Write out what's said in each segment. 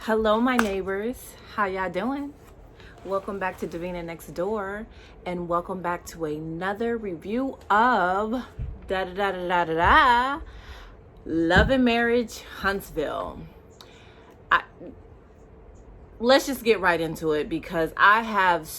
Hello, my neighbors. How y'all doing? Welcome back to Davina Next Door, and welcome back to another review of Love and Marriage Huntsville. Let's just get right into it because I have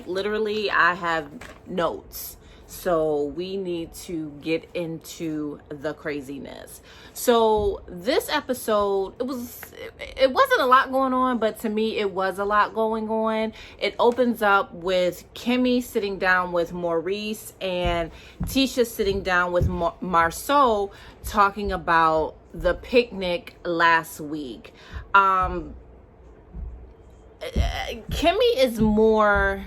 literally I have notes. So we need to get into the craziness. So this episode, it wasn't a lot going on, but to me it was a lot going on. It opens up with Kimmy sitting down with Maurice and Tisha sitting down with Marceau talking about the picnic last week. Kimmy is more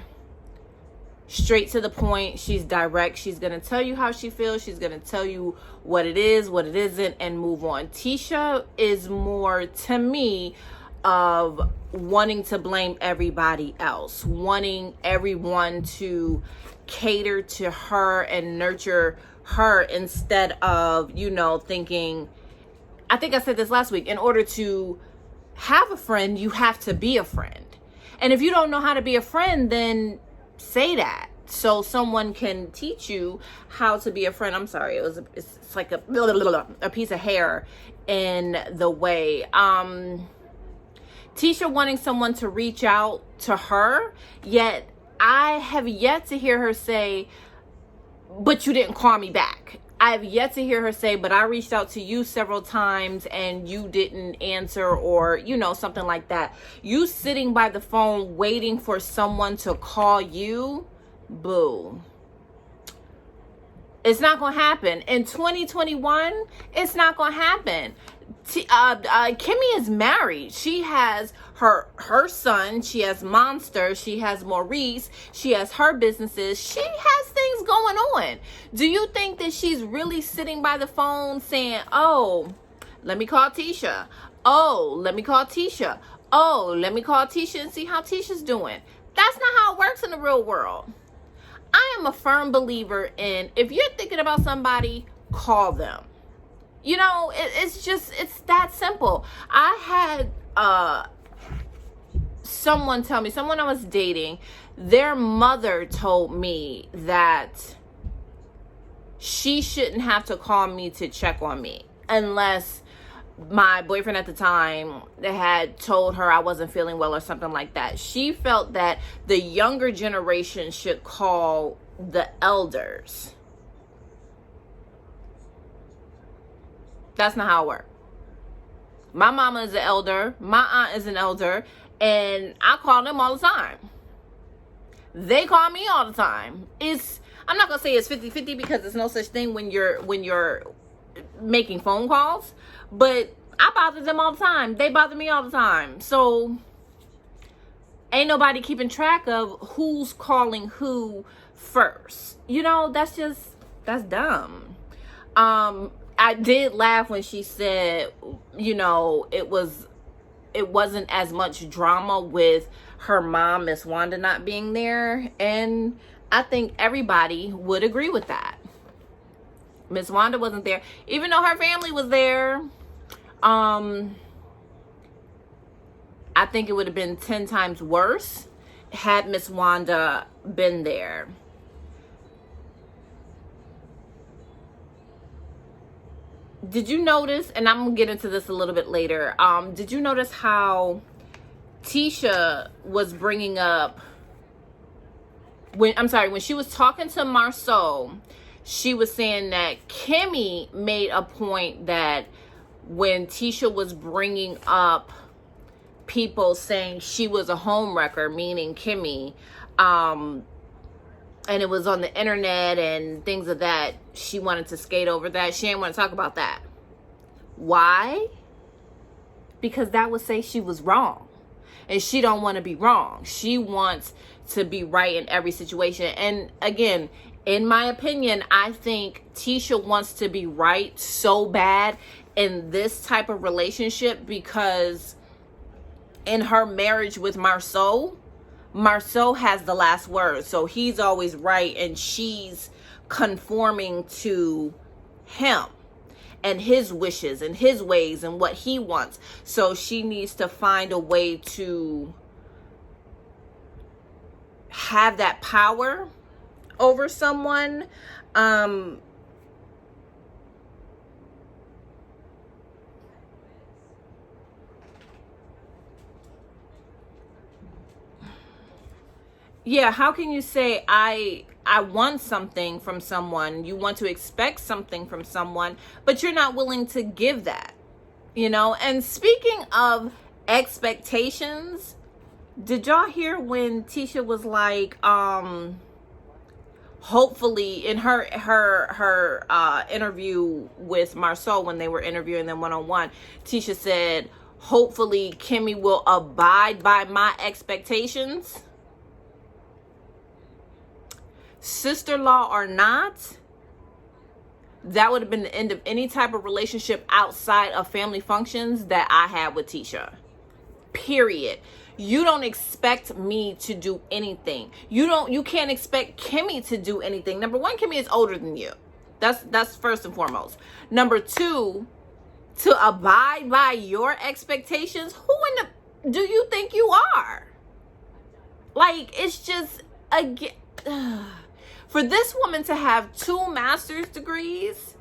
straight to the point. She's direct. She's going to tell you how she feels. She's going to tell you what it is, what it isn't, and move on. Tisha is more, to me, of wanting to blame everybody else, wanting everyone to cater to her and nurture her instead of, thinking, I think I said this last week, in order to have a friend, you have to be a friend. And if you don't know how to be a friend, then say that so someone can teach you how to be a friend. I'm sorry, it's like a piece of hair in the way. Tisha wanting someone to reach out to her, yet I have yet to hear her say, but you didn't call me back. I have yet to hear her say, but I reached out to you several times and you didn't answer, or, something like that. You sitting by the phone waiting for someone to call you, boo. It's not going to happen. In 2021, it's not going to happen. Kimmy is married. She has her son. She has Monster. She has Maurice. She has her businesses. She has things going on. Do you think that she's really sitting by the phone saying, oh, let me call Tisha. Oh, let me call Tisha. Oh, let me call Tisha and see how Tisha's doing. That's not how it works in the real world. I am a firm believer in, if you're thinking about somebody, call them. It's that simple. I had someone tell me, someone I was dating, their mother told me that she shouldn't have to call me to check on me unless my boyfriend at the time had told her I wasn't feeling well or something like that. She felt that the younger generation should call the elders. That's not how it works. My mama is an elder. My aunt is an elder. And I call them all the time. They call me all the time. I'm not going to say it's 50-50 because there's no such thing when you're making phone calls. But I bother them all the time. They bother me all the time. So ain't nobody keeping track of who's calling who first. That's dumb. I did laugh when she said, it wasn't as much drama with her mom, Miss Wanda, not being there. And I think everybody would agree with that. Miss Wanda wasn't there, even though her family was there. I think it would have been 10 times worse had Miss Wanda been there. Did you notice, and I'm going to get into this a little bit later, did you notice how Tisha was bringing up, when she was talking to Marceau, she was saying that Kimmy made a point that when Tisha was bringing up people saying she was a homewrecker, meaning Kimmy, and it was on the internet and things of that, she wanted to skate over that. She didn't want to talk about that. Why? Because that would say she was wrong. And she don't want to be wrong. She wants to be right in every situation. And again, in my opinion, I think Tisha wants to be right so bad in this type of relationship because in her marriage with Marceau has the last word. So he's always right and she's conforming to him. and his wishes and his ways and what he wants. So she needs to find a way to have that power over someone. Yeah, how can you say I want something from someone, you want to expect something from someone, but you're not willing to give that, you know? And speaking of expectations, did y'all hear when Tisha was like, hopefully in her interview with Marceau, when they were interviewing them one-on-one, Tisha said, hopefully Kimmy will abide by my expectations. Sister-in-law or not, that would have been the end of any type of relationship outside of family functions that I had with Tisha. Period. You don't expect me to do anything. You can't expect Kimmy to do anything. Number one, Kimmy is older than you. That's first and foremost. Number two, to abide by your expectations, who in the do you think you are? Like, it's just, again, for this woman to have 2 master's degrees,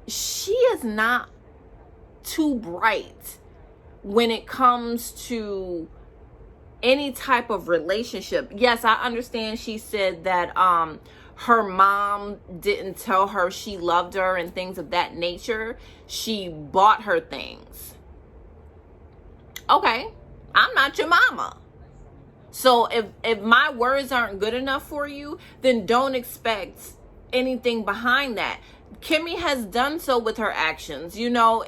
she is not too bright when it comes to any type of relationship. Yes, I understand she said that her mom didn't tell her she loved her and things of that nature. She bought her things. Okay, I'm not your mama. So if my words aren't good enough for you, then don't expect anything behind that. Kimmy has done so with her actions. You know,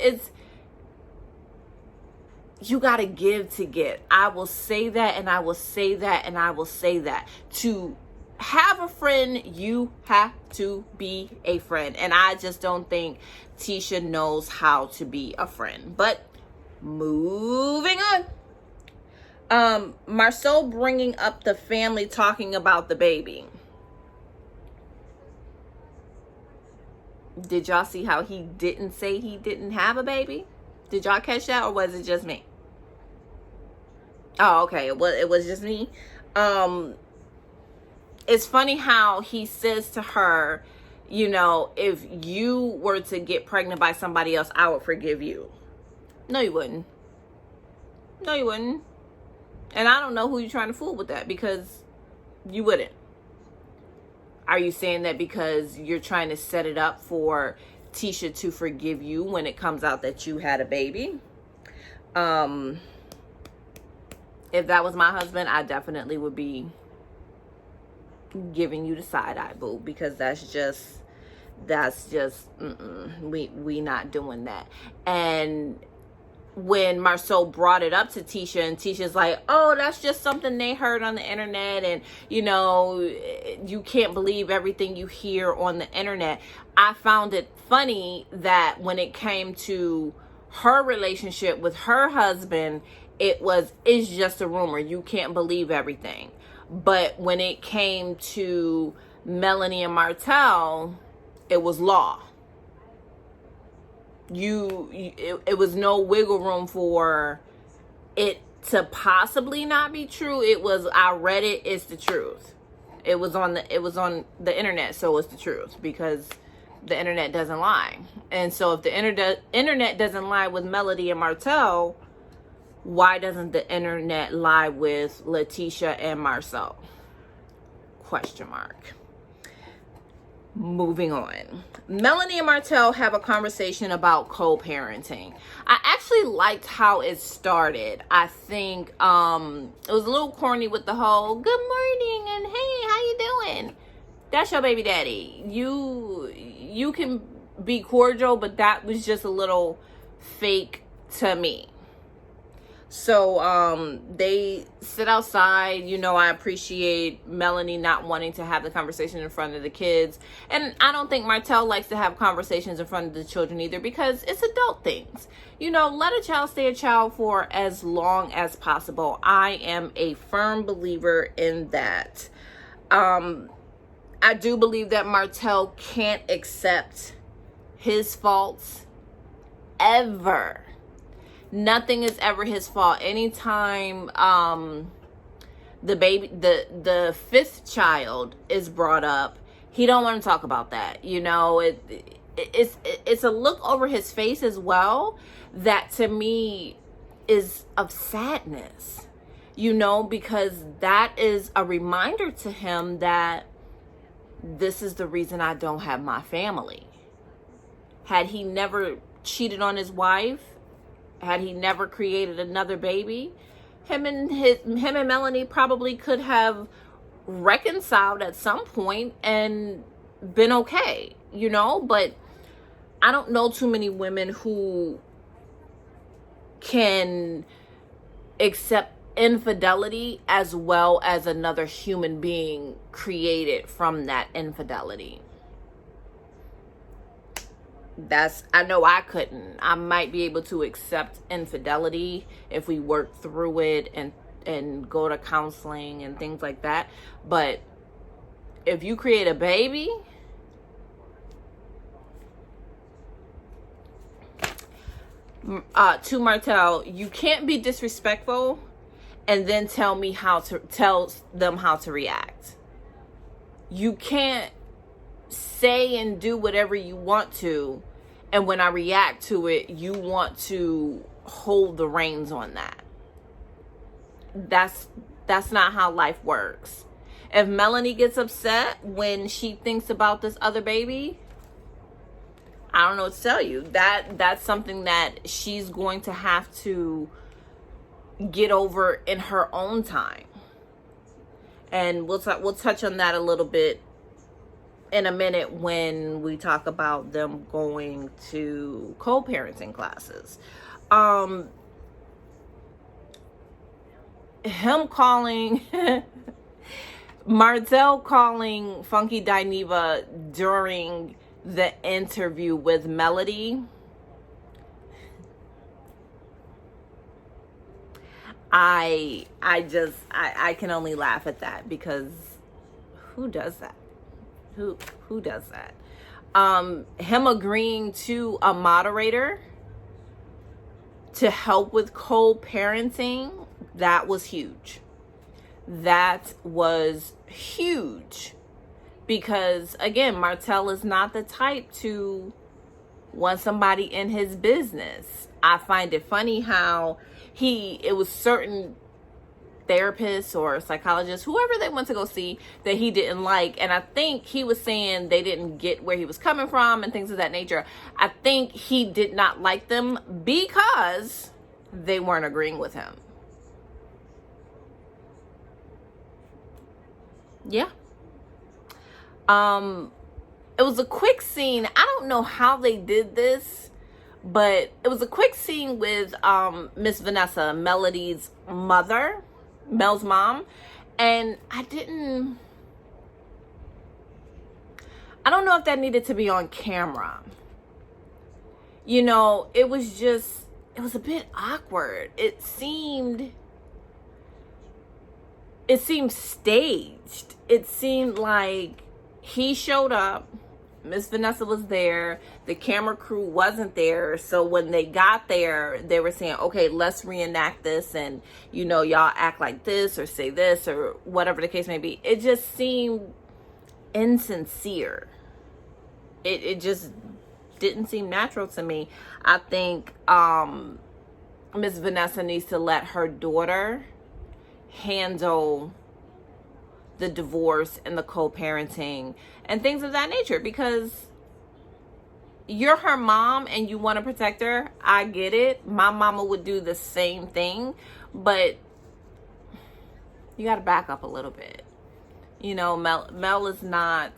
you got to give to get. I will say that, and I will say that, and I will say that. To have a friend, you have to be a friend. And I just don't think Tisha knows how to be a friend. But moving on. Marceau bringing up the family, talking about the baby. Did y'all see how he didn't say he didn't have a baby? Did y'all catch that, or was it just me? Oh, okay. It was just me. It's funny how he says to her, you know, if you were to get pregnant by somebody else, I would forgive you. No, you wouldn't. No, you wouldn't. And I don't know who you're trying to fool with that, because you wouldn't. Are you saying that because you're trying to set it up for Tisha to forgive you when it comes out that you had a baby? If that was my husband, I definitely would be giving you the side eye, boo, because that's just we not doing that. And when Marceau brought it up to Tisha, and Tisha's like, oh, that's just something they heard on the internet, and you know, you can't believe everything you hear on the internet. I found it funny that when it came to her relationship with her husband, it's just a rumor. You can't believe everything. But when it came to Melanie and Martell, it was law. It was no wiggle room for it to possibly not be true. It was, I read it, it's the truth. It was on the internet, so it's the truth, because the internet doesn't lie. And so if the internet doesn't lie with Melody and Martell, why doesn't the internet lie with Letitia and Marceau? Question mark. Moving on. Melanie and Martell have a conversation about co-parenting. I actually liked how it started. I think it was a little corny with the whole good morning and hey, how you doing? That's your baby daddy. You can be cordial, but that was just a little fake to me. So they sit outside. You know, I appreciate Melanie not wanting to have the conversation in front of the kids. And I don't think Martell likes to have conversations in front of the children either, because it's adult things. You know, let a child stay a child for as long as possible. I am a firm believer in that. I do believe that Martell can't accept his faults ever. Nothing is ever his fault. Anytime the fifth child is brought up, he don't want to talk about that. You know, it's a look over his face as well that to me is of sadness, you know, because that is a reminder to him that this is the reason I don't have my family. Had he never cheated on his wife, had he never created another baby, him and Melanie probably could have reconciled at some point and been okay, you know. But I don't know too many women who can accept infidelity as well as another human being created from that infidelity. I know I couldn't. I might be able to accept infidelity if we work through it and go to counseling and things like that. But if you create a baby, to Martell, you can't be disrespectful and then tell them how to react. You can't say and do whatever you want to, and when I react to it, you want to hold the reins on that. That's not how life works. If Melanie gets upset when she thinks about this other baby, I don't know what to tell you. That's something that she's going to have to get over in her own time. And we'll touch on that a little bit in a minute when we talk about them going to co-parenting classes. Him calling Martell calling Funky Dineva during the interview with Melody, I can only laugh at that, because who does that? Who does that? Him agreeing to a moderator to help with co-parenting, that was huge. That was huge. Because again, Martell is not the type to want somebody in his business. I find it funny how it was certain therapists or psychologists, whoever they went to go see, that he didn't like. And I think he was saying they didn't get where he was coming from and things of that nature. I think he did not like them because they weren't agreeing with him. Yeah. It was a quick scene. I don't know how they did this, but it was a quick scene with Miss Vanessa, Melody's mother, Mel's mom, and I don't know if that needed to be on camera. You know, it was a bit awkward. It seemed staged. It seemed like he showed up, Miss Vanessa was there, the camera crew wasn't there, so when they got there, they were saying, okay, let's reenact this, and, you know, y'all act like this, or say this, or whatever the case may be. It just seemed insincere. It just didn't seem natural to me. I think Miss Vanessa needs to let her daughter handle the divorce and the co-parenting and things of that nature, because you're her mom and you want to protect her. I get it. My mama would do the same thing, but you got to back up a little bit. You know, Mel is not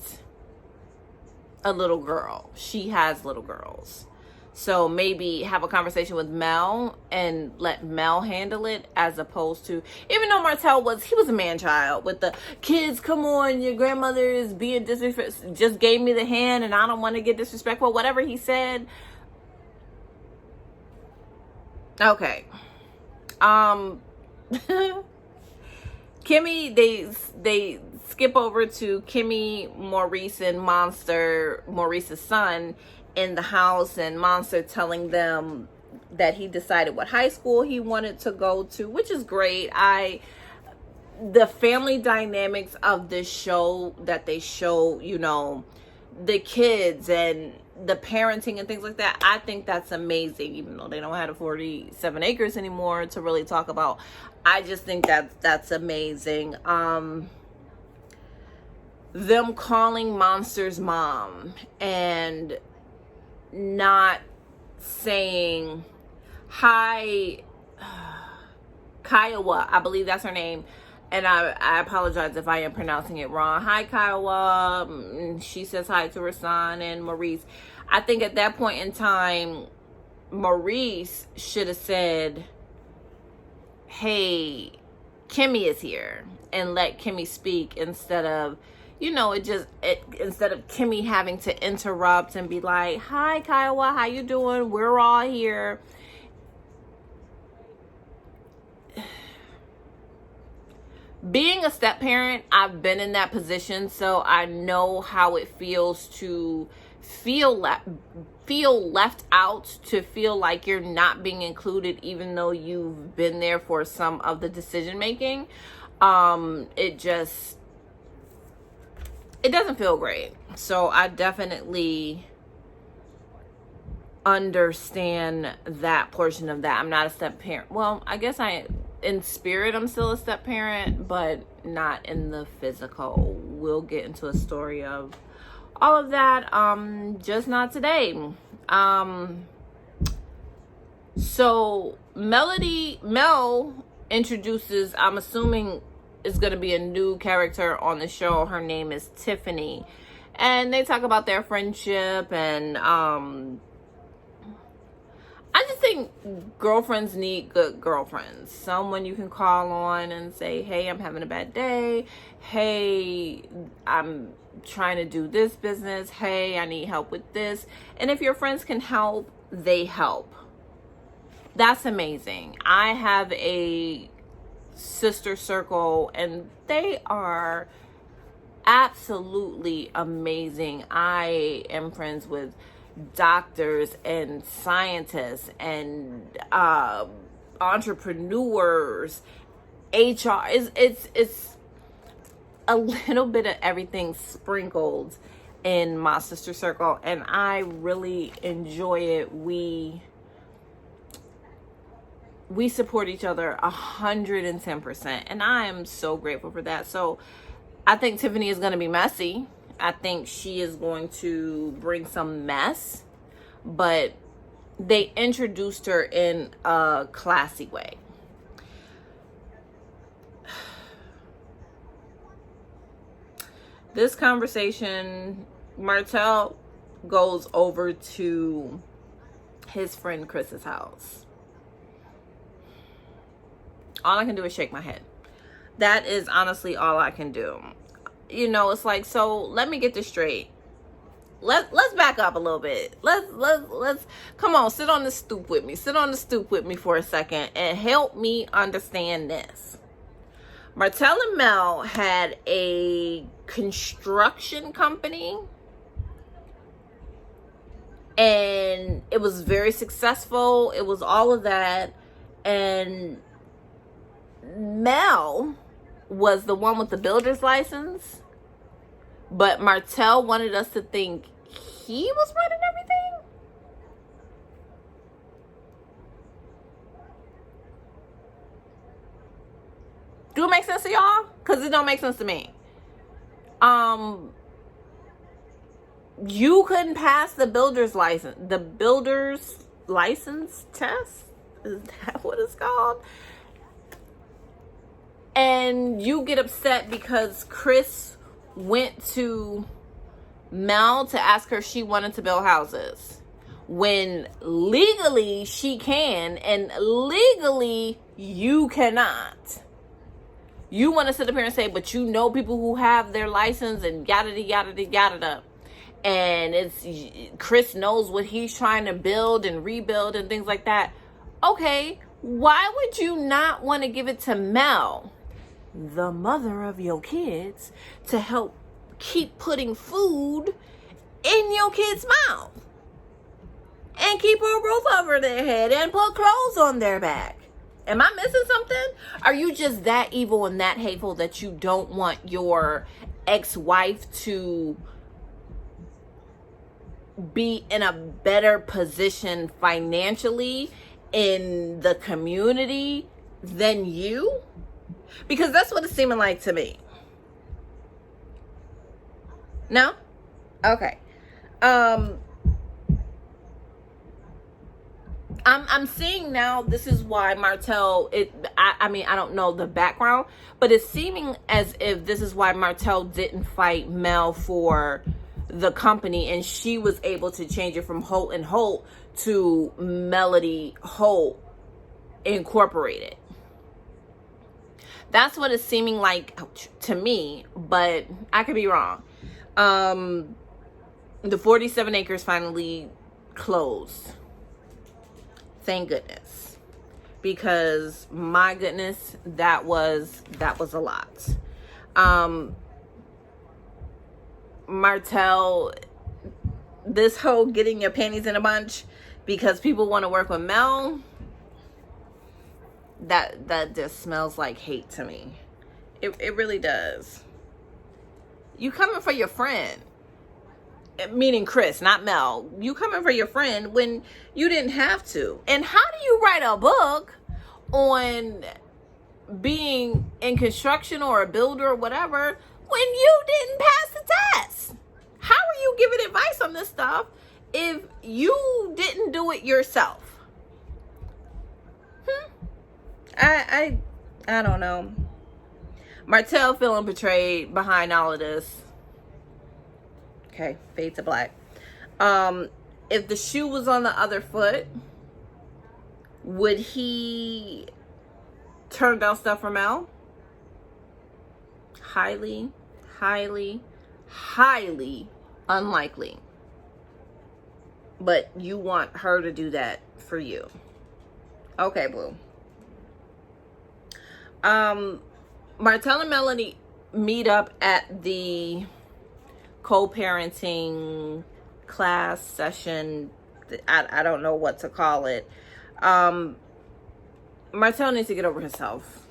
a little girl. She has little girls. So maybe have a conversation with Mel and let Mel handle it, as opposed to, even though Martell was a man-child with the kids, come on, your grandmother is being disrespectful, just gave me the hand and I don't want to get disrespectful, whatever he said. Okay. Kimmy, they skip over to Kimmy, Maurice, and Monster, Maurice's son, in the house, and Monster telling them that he decided what high school he wanted to go to, which is great. The family dynamics of this show that they show, you know, the kids and the parenting and things like that, I think that's amazing, even though they don't have the 47 acres anymore to really talk about. I just think that's amazing. Them calling Monster's mom and not saying hi, Kiowa, I believe that's her name, and I apologize if I am pronouncing it wrong. Hi, Kiowa. She says hi to her son and Maurice. I think at that point in time, Maurice should have said, hey, Kimmy is here, and let Kimmy speak, instead of, you know, instead of Kimmy having to interrupt and be like, hi, Kiowa, how you doing? We're all here. Being a step parent, I've been in that position, so I know how it feels to feel left out, to feel like you're not being included, even though you've been there for some of the decision making. It doesn't feel great. So I definitely understand that portion of that. I'm not a step parent. Well, I guess in spirit, I'm still a step parent, but not in the physical. We'll get into a story of all of that, just not today. So Mel introduces, I'm assuming is going to be a new character on the show. Her name is Tiffany, and they talk about their friendship, and I just think girlfriends need good girlfriends. Someone you can call on and say, hey, I'm having a bad day. Hey, I'm trying to do this business. Hey, I need help with this. And if your friends can help, they help. That's amazing. I have a sister circle, and they are absolutely amazing. I am friends with doctors and scientists and entrepreneurs, HR. It's a little bit of everything sprinkled in my sister circle, and I really enjoy it. We support each other 110%, and I am so grateful for that. So I think Tiffany is going to be messy. I think she is going to bring some mess, but they introduced her in a classy way. This conversation, Martell goes over to his friend Chris's house. All I can do is shake my head. That is honestly all I can do. You know, it's like, so let me get this straight. Let's back up a little bit. Let's come on, sit on the stoop with me. Sit on the stoop with me for a second and help me understand this. Martell and Mel had a construction company, and it was very successful. It was all of that, and Mel was the one with the builder's license, but Martell wanted us to think he was running everything. Do it make sense to y'all? Because it don't make sense to me. You couldn't pass the builder's license test? Is that what it's called? And you get upset because Chris went to Mel to ask her if she wanted to build houses, when legally she can and legally you cannot. You want to sit up here and say, but you know people who have their license and yada yada yada, and it's Chris knows what he's trying to build and rebuild and things like that. Okay, why would you not want to give it to Mel? the mother of your kids to help keep putting food in your kids' mouth and keep a roof over their head and put clothes on their back. Am I missing something? Are you just that evil and that hateful that you don't want your ex-wife to be in a better position financially in the community than you? Because that's what it's seeming like to me. No? Okay. I'm seeing now, this is why Martell, I mean, I don't know the background, but it's seeming as if this is why Martell didn't fight Mel for the company, and she was able to change it from Holt and Holt to Melody Holt Incorporated. That's what it's seeming like to me, but I could be wrong. The 47 acres finally closed. Thank goodness. Because my goodness, that was a lot. Martell, this whole getting your panties in a bunch because people want to work with Mel, that just smells like hate to me. It really does. You coming for your friend, meaning Chris, not Mel. You coming for your friend when you didn't have to. And how do you write a book on being in construction or a builder or whatever when you didn't pass the test? How are you giving advice on this stuff if you didn't do it yourself? I don't know. Martell feeling betrayed behind all of this. Okay, fade to black. If the shoe was on the other foot, would he turn down stuff from Mel? Highly, highly, highly unlikely. But you want her to do that for you. Okay, boo. Martell and Melody meet up at the co-parenting class session. I don't know what to call it. Martell needs to get over herself.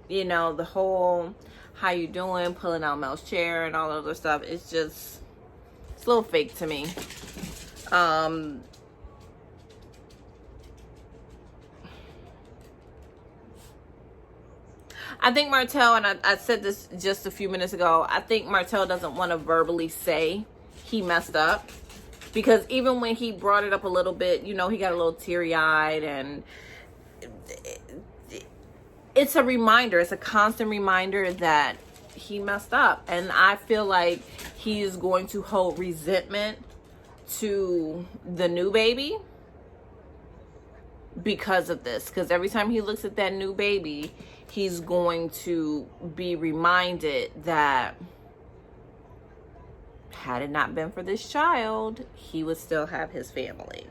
You know, the whole how you doing, pulling out Mel's chair and all that other stuff. It's a little fake to me. I think Martell, and I said this just a few minutes ago, I think Martell doesn't want to verbally say he messed up. Because even when he brought it up a little bit, you know, he got a little teary-eyed, and it's a reminder. It's a constant reminder that he messed up. And I feel like he is going to hold resentment to the new baby because of this. Because every time he looks at that new baby, he's going to be reminded that had it not been for this child, he would still have his family.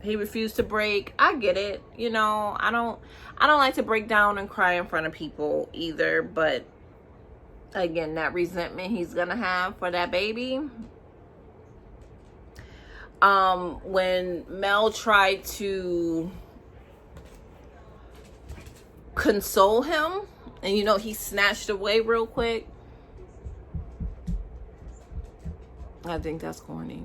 He refused to break. I get it. You know, I don't like to break down and cry in front of people either, but again, that resentment he's gonna have for that baby. When Mel tried to console him, and you know, he snatched away real quick, I think that's corny.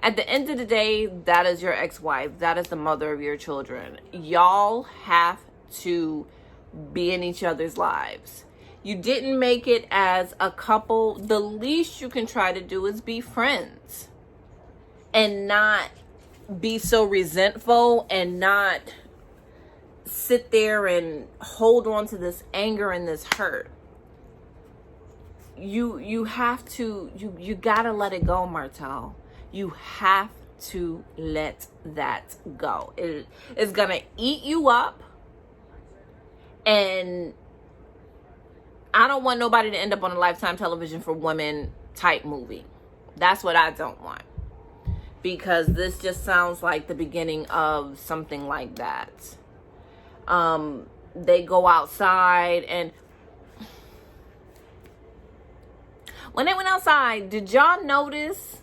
At the end of the day, that is your ex-wife. That is the mother of your children. Y'all have to be in each other's lives. You didn't make it as a couple. The least you can try to do is be friends and not be so resentful and not sit there and hold on to this anger and this hurt. You have to, you gotta let it go, Martell. You have to let that go. It's gonna eat you up, and I don't want nobody to end up on a Lifetime television for women type movie. That's what I don't want, because this just sounds like the beginning of something like that. They go outside, and when they went outside, did y'all notice?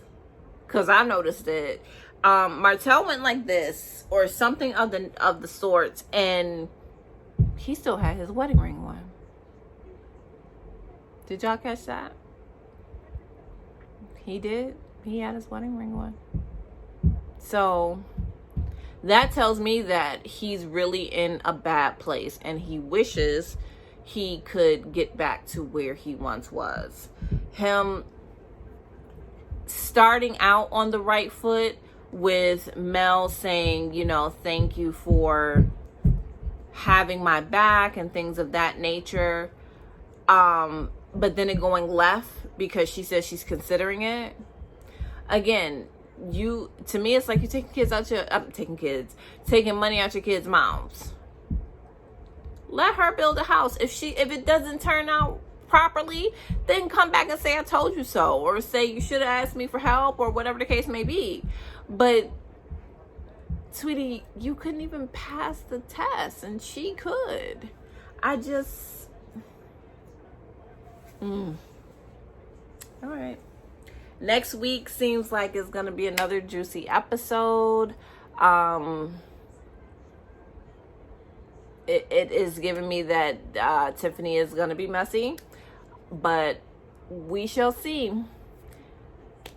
Because I noticed it. Martell went like this or something of the sorts, and he still had his wedding ring on. Did y'all catch that? He did. He had his wedding ring on. So that tells me that he's really in a bad place, and he wishes he could get back to where he once was. Him starting out on the right foot with Mel saying, you know, thank you for having my back and things of that nature. But then it going left because she says she's considering it. Again, to me, it's like you're taking money out your kids' mouths. Let her build a house. If it doesn't turn out properly, then come back and say I told you so, or say you should have asked me for help, or whatever the case may be. But sweetie, you couldn't even pass the test, and she could. All right. Next week seems like it's gonna be another juicy episode. It is giving me that Tiffany is gonna be messy, but we shall see.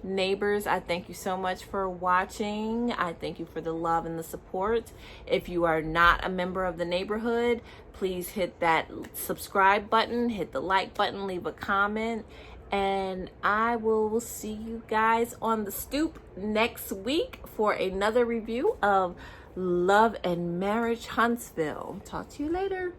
Neighbors, I thank you so much for watching. I thank you for the love and the support. If you are not a member of the neighborhood, please hit that subscribe button, hit the like button, leave a comment, and I will see you guys on the stoop next week for another review of Love and Marriage Huntsville. Talk to you later.